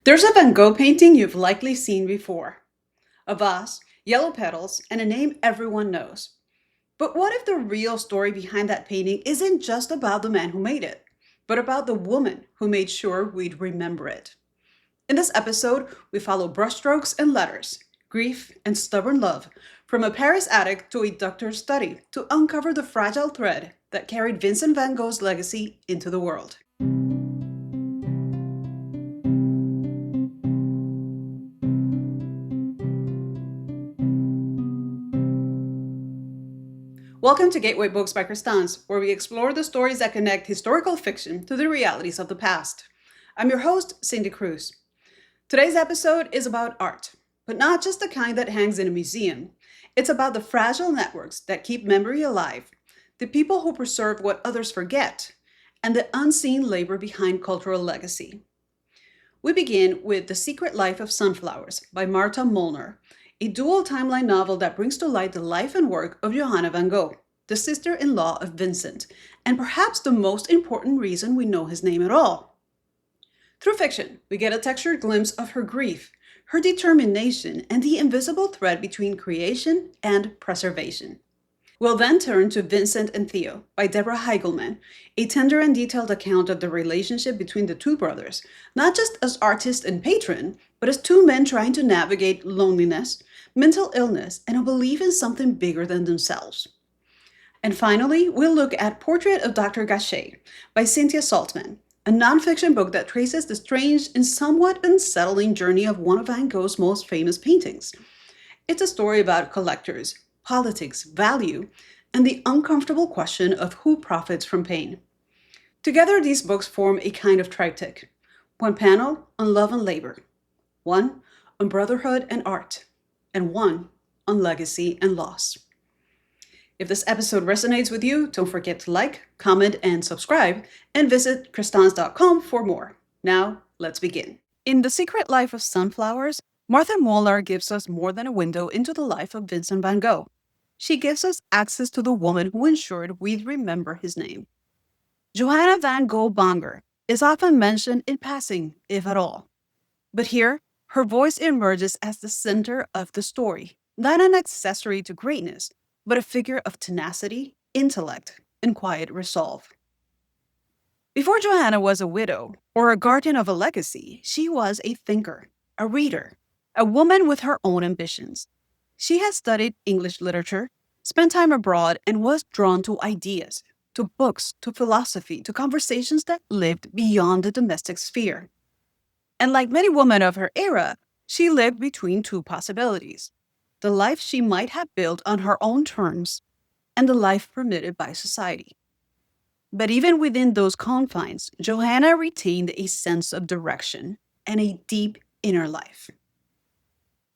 There's a Van Gogh painting you've likely seen before. A vase, yellow petals, and a name everyone knows. But what if the real story behind that painting isn't just about the man who made it, but about the woman who made sure we'd remember it? In this episode, we follow brushstrokes and letters, grief and stubborn love, from a Paris attic to a doctor's study to uncover the fragile thread that carried Vincent van Gogh's legacy into the world. Welcome to Gateway Books by Crestance, where we explore the stories that connect historical fiction to the realities of the past. I'm your host, Cindy Cruz. Today's episode is about art, but not just the kind that hangs in a museum. It's about the fragile networks that keep memory alive, the people who preserve what others forget, and the unseen labor behind cultural legacy. We begin with The Secret Life of Sunflowers by Marta Molnar, a dual timeline novel that brings to light the life and work of Johanna van Gogh, the sister-in-law of Vincent, and perhaps the most important reason we know his name at all. Through fiction, we get a textured glimpse of her grief, her determination, and the invisible thread between creation and preservation. We'll then turn to Vincent and Theo by Deborah Heiligman, a tender and detailed account of the relationship between the two brothers, not just as artist and patron, but as two men trying to navigate loneliness, mental illness, and a belief in something bigger than themselves. And finally, we'll look at Portrait of Dr. Gachet by Cynthia Saltzman, a nonfiction book that traces the strange and somewhat unsettling journey of one of Van Gogh's most famous paintings. It's a story about collectors, politics, value, and the uncomfortable question of who profits from pain. Together, these books form a kind of triptych. One panel on love and labor, one on brotherhood and art, and one on legacy and loss. If this episode resonates with you, don't forget to like, comment, and subscribe, and visit crestance.com for more. Now, let's begin. In The Secret Life of Sunflowers, Marta Molnar gives us more than a window into the life of Vincent van Gogh. She gives us access to the woman who ensured we'd remember his name. Johanna van Gogh-Bonger is often mentioned in passing, if at all. But here, her voice emerges as the center of the story, not an accessory to greatness, but a figure of tenacity, intellect, and quiet resolve. Before Johanna was a widow or a guardian of a legacy, she was a thinker, a reader, a woman with her own ambitions. She had studied English literature, spent time abroad, and was drawn to ideas, to books, to philosophy, to conversations that lived beyond the domestic sphere. And like many women of her era, she lived between two possibilities: the life she might have built on her own terms and the life permitted by society. But even within those confines, Johanna retained a sense of direction and a deep inner life.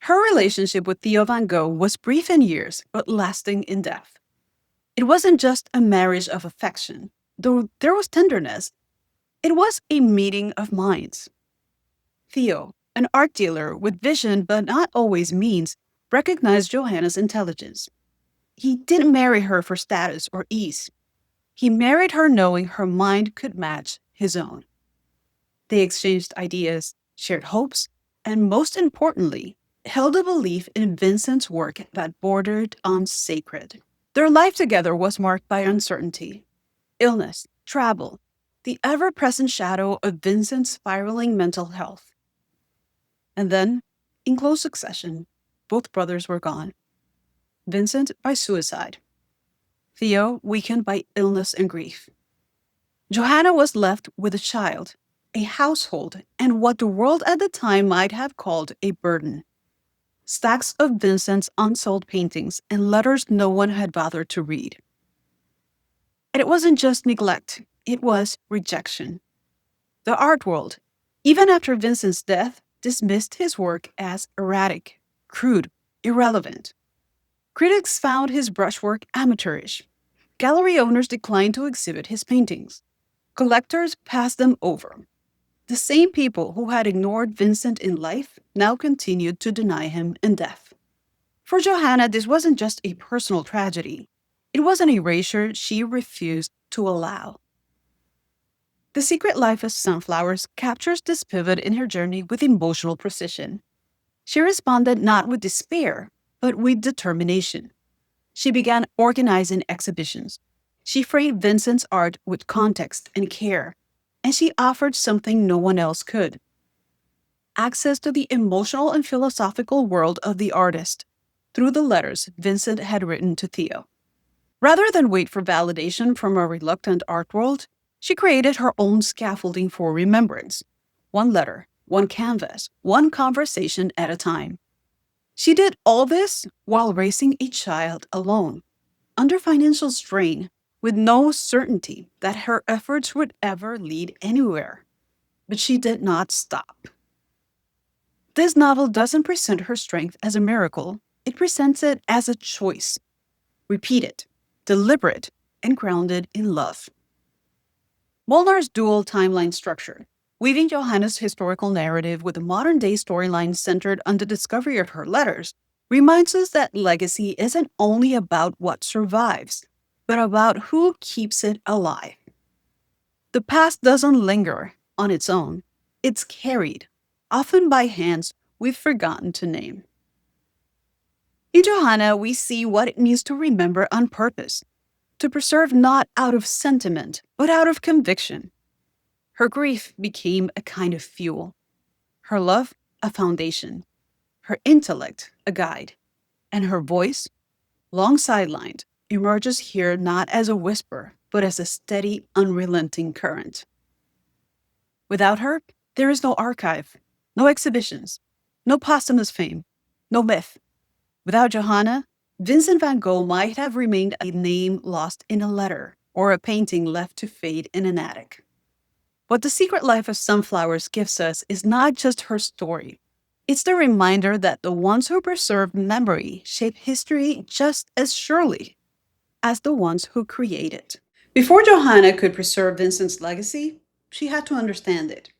Her relationship with Theo van Gogh was brief in years, but lasting in depth. It wasn't just a marriage of affection, though there was tenderness. It was a meeting of minds. Theo, an art dealer with vision but not always means, recognized Johanna's intelligence. He didn't marry her for status or ease. He married her knowing her mind could match his own. They exchanged ideas, shared hopes, and most importantly, held a belief in Vincent's work that bordered on sacred. Their life together was marked by uncertainty, illness, travel, the ever-present shadow of Vincent's spiraling mental health. And then, in close succession, both brothers were gone. Vincent by suicide. Theo weakened by illness and grief. Johanna was left with a child, a household, and what the world at the time might have called a burden. Stacks of Vincent's unsold paintings and letters no one had bothered to read. And it wasn't just neglect, it was rejection. The art world, even after Vincent's death, dismissed his work as erratic, crude, irrelevant. Critics found his brushwork amateurish. Gallery owners declined to exhibit his paintings. Collectors passed them over. The same people who had ignored Vincent in life now continued to deny him in death. For Johanna, this wasn't just a personal tragedy. It was an erasure she refused to allow. The Secret Life of Sunflowers captures this pivot in her journey with emotional precision. She responded not with despair, but with determination. She began organizing exhibitions. She framed Vincent's art with context and care, and she offered something no one else could: access to the emotional and philosophical world of the artist through the letters Vincent had written to Theo. Rather than wait for validation from a reluctant art world, she created her own scaffolding for remembrance. One letter, one canvas, one conversation at a time. She did all this while raising a child alone, under financial strain, with no certainty that her efforts would ever lead anywhere. But she did not stop. This novel doesn't present her strength as a miracle, it presents it as a choice. Repeated, deliberate, and grounded in love. Molnar's dual timeline structure, weaving Johanna's historical narrative with a modern-day storyline centered on the discovery of her letters, reminds us that legacy isn't only about what survives, but about who keeps it alive. The past doesn't linger on its own. It's carried, often by hands we've forgotten to name. In Johanna, we see what it means to remember on purpose, to preserve not out of sentiment, but out of conviction. Her grief became a kind of fuel, her love a foundation, her intellect a guide, and her voice, long sidelined, emerges here not as a whisper, but as a steady, unrelenting current. Without her, there is no archive, no exhibitions, no posthumous fame, no myth. Without Johanna, Vincent van Gogh might have remained a name lost in a letter or a painting left to fade in an attic. What The Secret Life of Sunflowers gives us is not just her story. It's the reminder that the ones who preserve memory shape history just as surely as the ones who create it. Before Johanna could preserve Vincent's legacy, she had to understand it.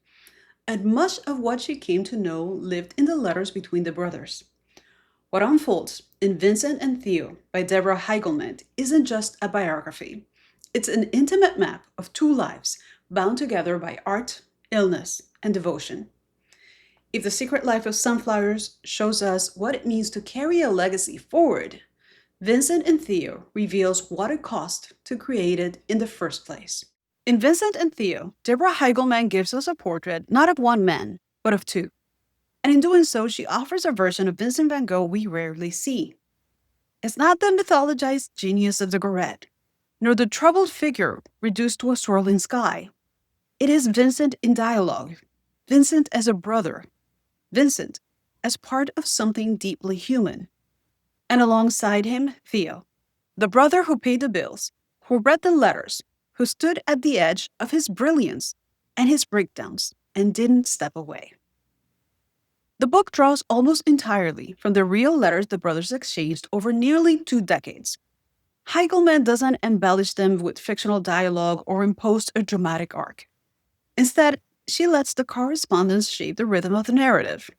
And much of what she came to know lived in the letters between the brothers. What unfolds in Vincent and Theo by Deborah Heiligman isn't just a biography. It's an intimate map of two lives bound together by art, illness, and devotion. If The Secret Life of Sunflowers shows us what it means to carry a legacy forward, Vincent and Theo reveals what it cost to create it in the first place. In Vincent and Theo, Deborah Heiligman gives us a portrait not of one man, but of two. And in doing so, she offers a version of Vincent van Gogh we rarely see. It's not the mythologized genius of the Gachet, nor the troubled figure reduced to a swirling sky. It is Vincent in dialogue, Vincent as a brother, Vincent as part of something deeply human. And alongside him, Theo, the brother who paid the bills, who read the letters, who stood at the edge of his brilliance and his breakdowns and didn't step away. The book draws almost entirely from the real letters the brothers exchanged over nearly 2 decades. Heiligman doesn't embellish them with fictional dialogue or impose a dramatic arc. Instead, she lets the correspondence shape the rhythm of the narrative.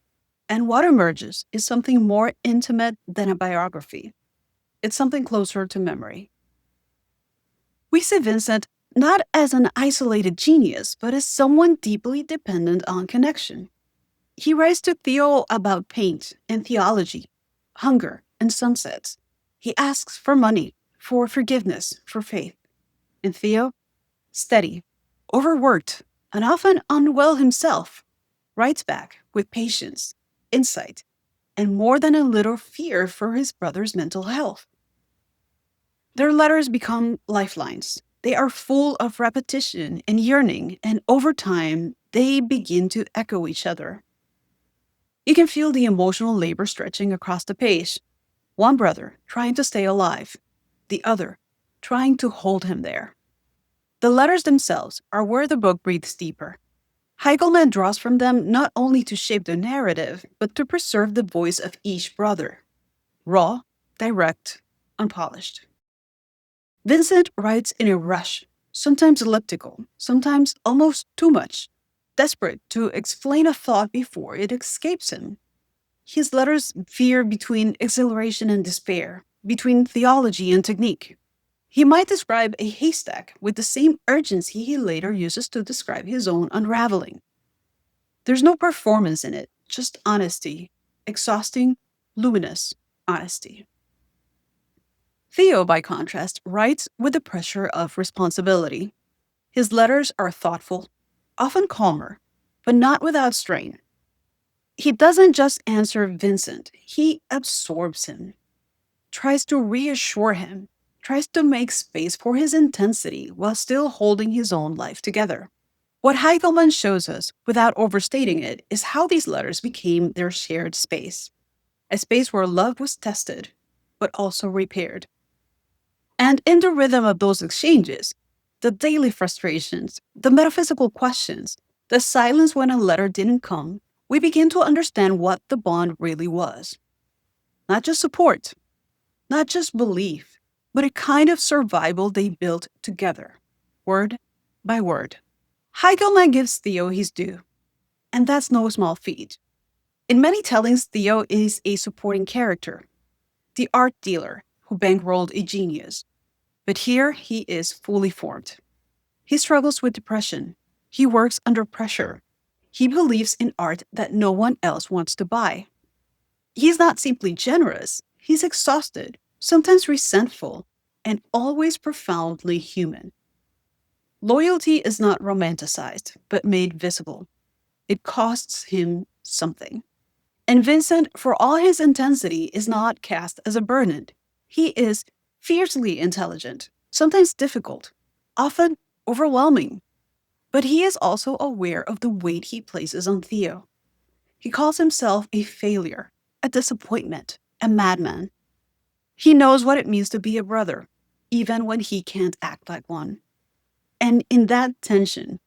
And what emerges is something more intimate than a biography. It's something closer to memory. We see Vincent not as an isolated genius, but as someone deeply dependent on connection. He writes to Theo about paint and theology, hunger and sunsets. He asks for money, for forgiveness, for faith. And Theo, steady, overworked, and often unwell himself, writes back with patience, insight, and more than a little fear for his brother's mental health. Their letters become lifelines. They are full of repetition and yearning, and over time, they begin to echo each other. You can feel the emotional labor stretching across the page. One brother trying to stay alive, the other trying to hold him there. The letters themselves are where the book breathes deeper. Heiligman draws from them not only to shape the narrative, but to preserve the voice of each brother. Raw, direct, unpolished. Vincent writes in a rush, sometimes elliptical, sometimes almost too much, desperate to explain a thought before it escapes him. His letters veer between exhilaration and despair, between theology and technique. He might describe a haystack with the same urgency he later uses to describe his own unraveling. There's no performance in it, just honesty, exhausting, luminous honesty. Theo, by contrast, writes with the pressure of responsibility. His letters are thoughtful, often calmer, but not without strain. He doesn't just answer Vincent, he absorbs him, tries to reassure him, tries to make space for his intensity while still holding his own life together. What Heiligman shows us, without overstating it, is how these letters became their shared space, a space where love was tested, but also repaired. And in the rhythm of those exchanges, the daily frustrations, the metaphysical questions, the silence when a letter didn't come, we begin to understand what the bond really was. Not just support, not just belief, but a kind of survival they built together, word by word. Heiligman gives Theo his due, and that's no small feat. In many tellings, Theo is a supporting character, the art dealer who bankrolled a genius. But here he is fully formed. He struggles with depression. He works under pressure. He believes in art that no one else wants to buy. He's not simply generous, he's exhausted, sometimes resentful, and always profoundly human. Loyalty is not romanticized, but made visible. It costs him something. And Vincent, for all his intensity, is not cast as a burden. He is fiercely intelligent, sometimes difficult, often overwhelming. But he is also aware of the weight he places on Theo. He calls himself a failure, a disappointment, a madman. He knows what it means to be a brother, even when he can't act like one. And in that tension,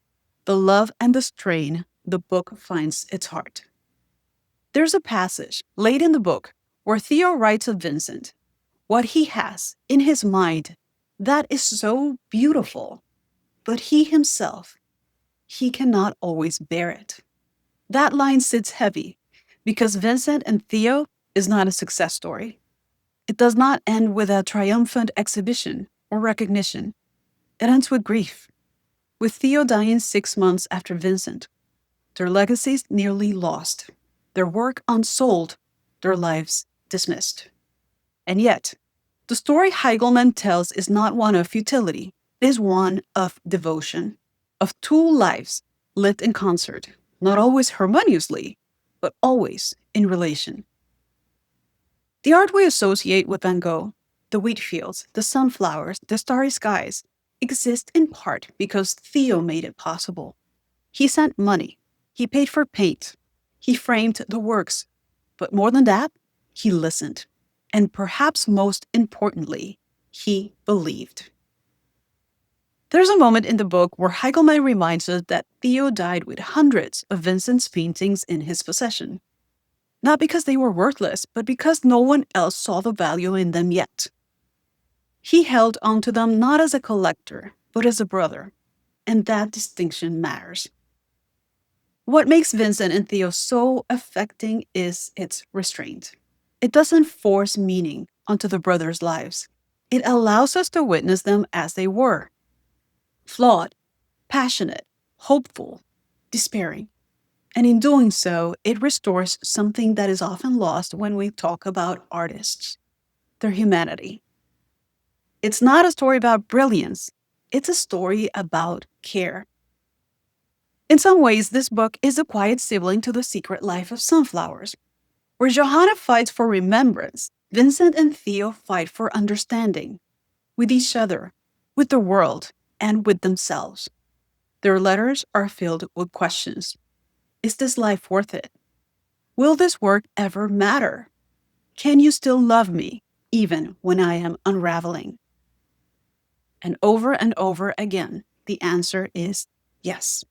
the love and the strain, the book finds its heart. There's a passage late in the book where Theo writes of Vincent, what he has in his mind that is so beautiful, but he himself, he cannot always bear it. That line sits heavy because Vincent and Theo is not a success story. It does not end with a triumphant exhibition or recognition. It ends with grief, with Theo dying 6 months after Vincent, their legacies nearly lost, their work unsold, their lives dismissed. And yet, the story Heiligman tells is not one of futility, it is one of devotion, of two lives lived in concert, not always harmoniously, but always in relation. The art we associate with Van Gogh, the wheat fields, the sunflowers, the starry skies, exist in part because Theo made it possible. He sent money, he paid for paint, he framed the works, but more than that, he listened. And perhaps most importantly, he believed. There's a moment in the book where Heiligman reminds us that Theo died with hundreds of Vincent's paintings in his possession. Not because they were worthless, but because no one else saw the value in them yet. He held onto them not as a collector, but as a brother, and that distinction matters. What makes Vincent and Theo so affecting is its restraint. It doesn't force meaning onto the brothers' lives. It allows us to witness them as they were. Flawed, passionate, hopeful, despairing. And in doing so, it restores something that is often lost when we talk about artists, their humanity. It's not a story about brilliance. It's a story about care. In some ways, this book is a quiet sibling to The Secret Life of Sunflowers. Where Johanna fights for remembrance, Vincent and Theo fight for understanding, with each other, with the world, and with themselves. Their letters are filled with questions. Is this life worth it? Will this work ever matter? Can you still love me, even when I am unraveling? And over again, the answer is yes.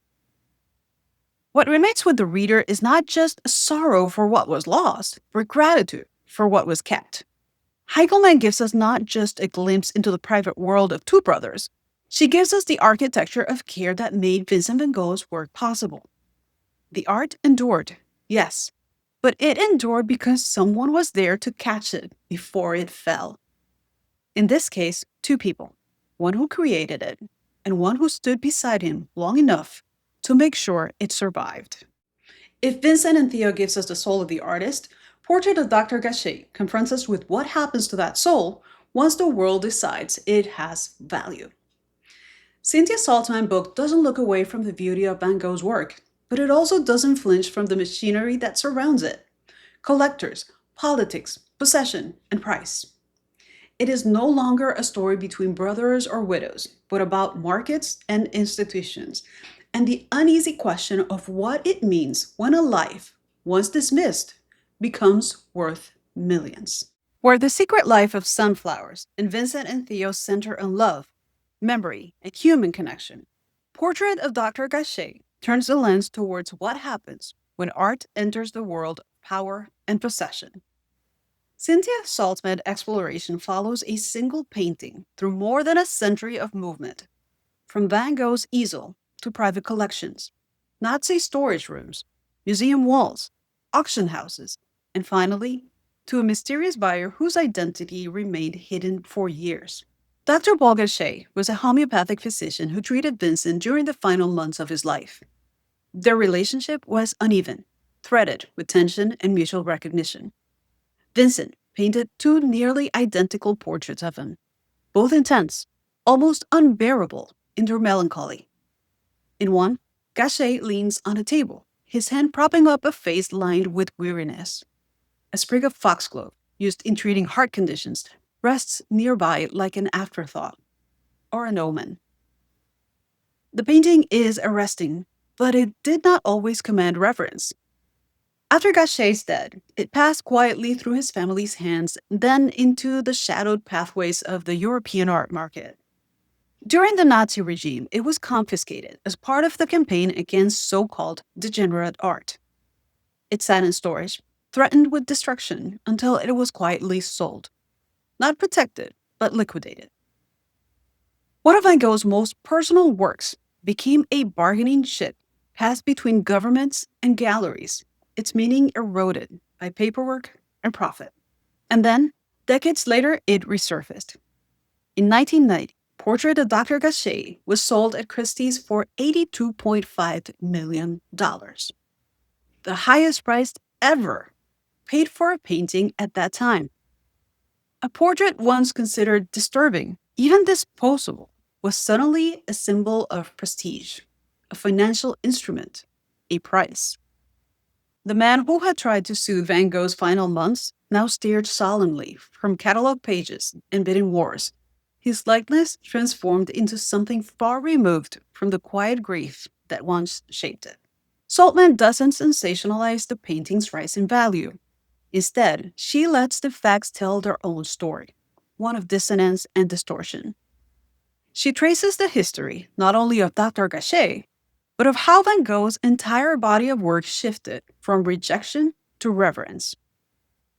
What remains with the reader is not just sorrow for what was lost, but gratitude for what was kept. Heiligman gives us not just a glimpse into the private world of two brothers, she gives us the architecture of care that made Vincent van Gogh's work possible. The art endured, yes, but it endured because someone was there to catch it before it fell. In this case, two people, one who created it, and one who stood beside him long enough to make sure it survived. If Vincent and Theo gives us the soul of the artist, Portrait of Dr. Gachet confronts us with what happens to that soul once the world decides it has value. Cynthia Saltzman's book doesn't look away from the beauty of Van Gogh's work, but it also doesn't flinch from the machinery that surrounds it: collectors, politics, possession, and price. It is no longer a story between brothers or widows, but about markets and institutions, and the uneasy question of what it means when a life, once dismissed, becomes worth millions. Where The Secret Life of Sunflowers and Vincent and Theo center on love, memory, and human connection, Portrait of Dr. Gachet turns the lens towards what happens when art enters the world of power and possession. Cynthia Saltzman's exploration follows a single painting through more than a century of movement, from Van Gogh's easel to private collections, Nazi storage rooms, museum walls, auction houses, and finally, to a mysterious buyer whose identity remained hidden for years. Dr. Paul Gachet was a homeopathic physician who treated Vincent during the final months of his life. Their relationship was uneven, threaded with tension and mutual recognition. Vincent painted two nearly identical portraits of him, both intense, almost unbearable in their melancholy. In one, Gachet leans on a table, his hand propping up a face lined with weariness. A sprig of foxglove, used in treating heart conditions, rests nearby like an afterthought or an omen. The painting is arresting, but it did not always command reverence. After Gachet's death, it passed quietly through his family's hands, then into the shadowed pathways of the European art market. During the Nazi regime, it was confiscated as part of the campaign against so-called degenerate art. It sat in storage, threatened with destruction, until it was quietly sold. Not protected, but liquidated. One of Van Gogh's most personal works became a bargaining chip passed between governments and galleries, its meaning eroded by paperwork and profit. And then, decades later, it resurfaced. In 1990, Portrait of Dr. Gachet was sold at Christie's for $82.5 million, the highest price ever paid for a painting at that time. A portrait once considered disturbing, even disposable, was suddenly a symbol of prestige, a financial instrument, a price. The man who had tried to soothe Van Gogh's final months now stared solemnly from catalog pages and bidding wars, his likeness transformed into something far removed from the quiet grief that once shaped it. Saltzman doesn't sensationalize the painting's rise in value. Instead, she lets the facts tell their own story, one of dissonance and distortion. She traces the history not only of Dr. Gachet, but of how Van Gogh's entire body of work shifted from rejection to reverence.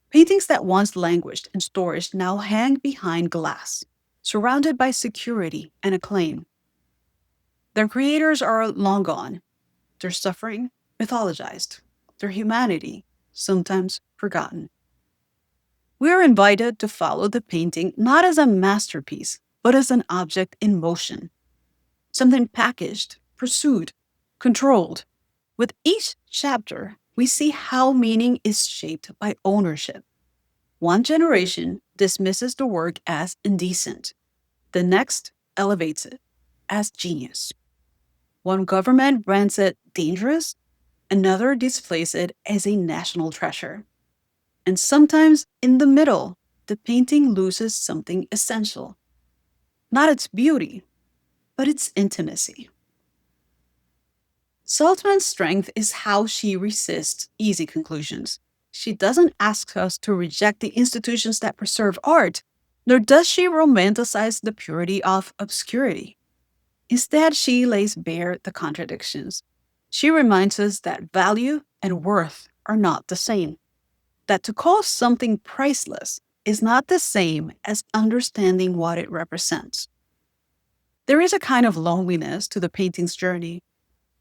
Paintings that once languished in storage now hang behind glass, surrounded by security and acclaim. Their creators are long gone, their suffering mythologized, their humanity sometimes forgotten. We are invited to follow the painting not as a masterpiece, but as an object in motion, something packaged, pursued, controlled. With each chapter, we see how meaning is shaped by ownership. One generation dismisses the work as indecent. The next elevates it as genius. One government brands it dangerous, another displays it as a national treasure. And sometimes, in the middle, the painting loses something essential. Not its beauty, but its intimacy. Saltzman's strength is how she resists easy conclusions. She doesn't ask us to reject the institutions that preserve art, nor does she romanticize the purity of obscurity. Instead, she lays bare the contradictions. She reminds us that value and worth are not the same, that to call something priceless is not the same as understanding what it represents. There is a kind of loneliness to the painting's journey,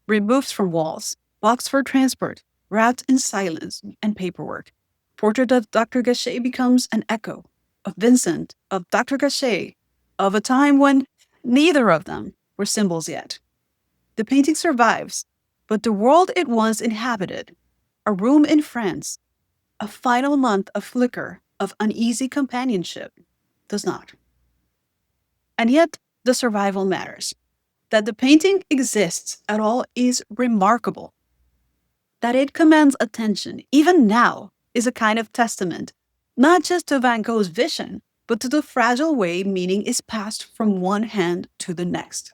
removed from walls, boxed for transport, wrapped in silence and paperwork. Portrait of Dr. Gachet becomes an echo of Vincent, of Dr. Gachet, of a time when Neither of them were symbols yet. The painting survives, but the world it once inhabited, a room in France, a final month of flicker of uneasy companionship, does not. And yet, the survival matters. That the painting exists at all is remarkable. That it commands attention, even now, is a kind of testament, not just to Van Gogh's vision, but to the fragile way meaning is passed from one hand to the next.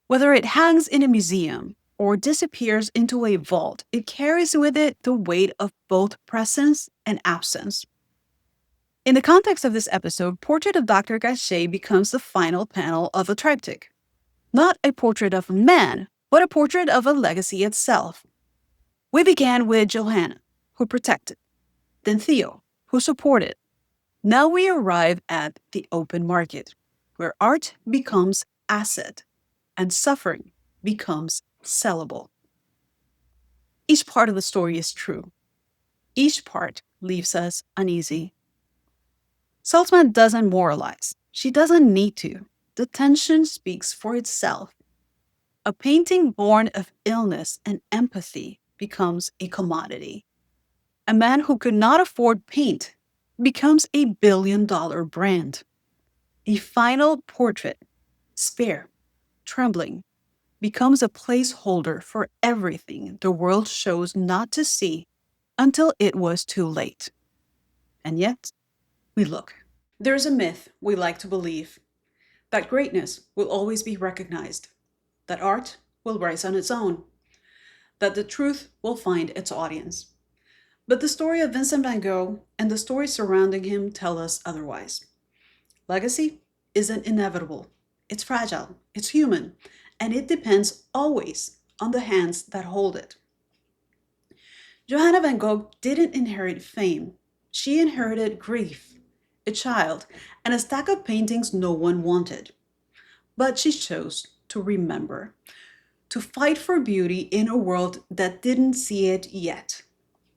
Whether it hangs in a museum or disappears into a vault, it carries with it the weight of both presence and absence. In the context of this episode, Portrait of Dr. Gachet becomes the final panel of a triptych. Not a portrait of a man, but a portrait of a legacy itself. We began with Johanna, who protected, then Theo, who supported. Now we arrive at the open market, where art becomes asset and suffering becomes sellable. Each part of the story is true. Each part leaves us uneasy. Saltzman doesn't moralize. She doesn't need to. The tension speaks for itself. A painting born of illness and empathy becomes a commodity. A man who could not afford paint becomes a billion-dollar brand. A final portrait, spare, trembling, becomes a placeholder for everything the world chose not to see until it was too late. And yet, we look. There's a myth we like to believe, that greatness will always be recognized, that art will rise on its own, that the truth will find its audience. But the story of Vincent van Gogh and the stories surrounding him tell us otherwise. Legacy isn't inevitable. It's fragile, it's human, and it depends always on the hands that hold it. Johanna van Gogh didn't inherit fame. She inherited grief, a child, and a stack of paintings no one wanted. But she chose to remember, to fight for beauty in a world that didn't see it yet.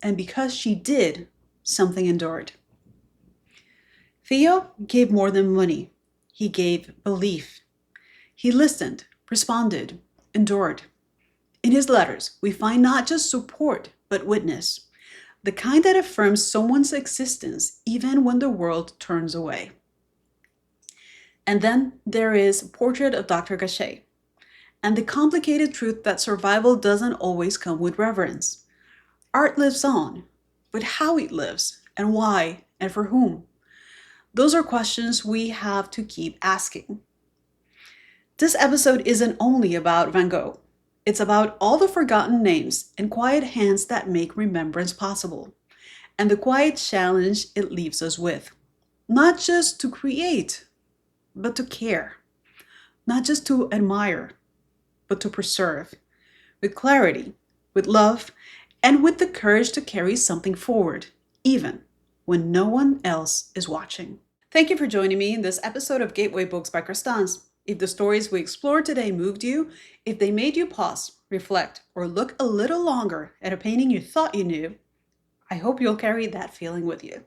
And because she did, something endured. Theo gave more than money. He gave belief. He listened, responded, endured. In his letters, we find not just support, but witness, the kind that affirms someone's existence even when the world turns away. And then there is Portrait of Dr. Gachet, and the complicated truth that survival doesn't always come with reverence. Art lives on, but how it lives, and why, and for whom? Those are questions we have to keep asking. This episode isn't only about Van Gogh. It's about all the forgotten names and quiet hands that make remembrance possible, and the quiet challenge it leaves us with. Not just to create, but to care. Not just to admire, but to preserve. With clarity, with love, and with the courage to carry something forward, even when no one else is watching. Thank you for joining me in this episode of Gateway Books by Crestance. If the stories we explored today moved you, if they made you pause, reflect, or look a little longer at a painting you thought you knew, I hope you'll carry that feeling with you.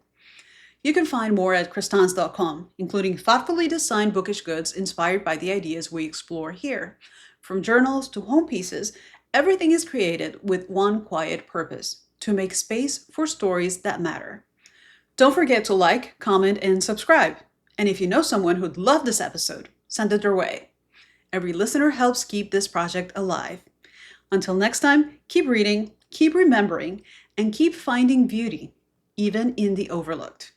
You can find more at crestance.com, including thoughtfully designed bookish goods inspired by the ideas we explore here. From journals to home pieces, everything is created with one quiet purpose: to make space for stories that matter. Don't forget to like, comment, and subscribe. And if you know someone who'd love this episode, send it their way. Every listener helps keep this project alive. Until next time, keep reading, keep remembering, and keep finding beauty, even in the overlooked.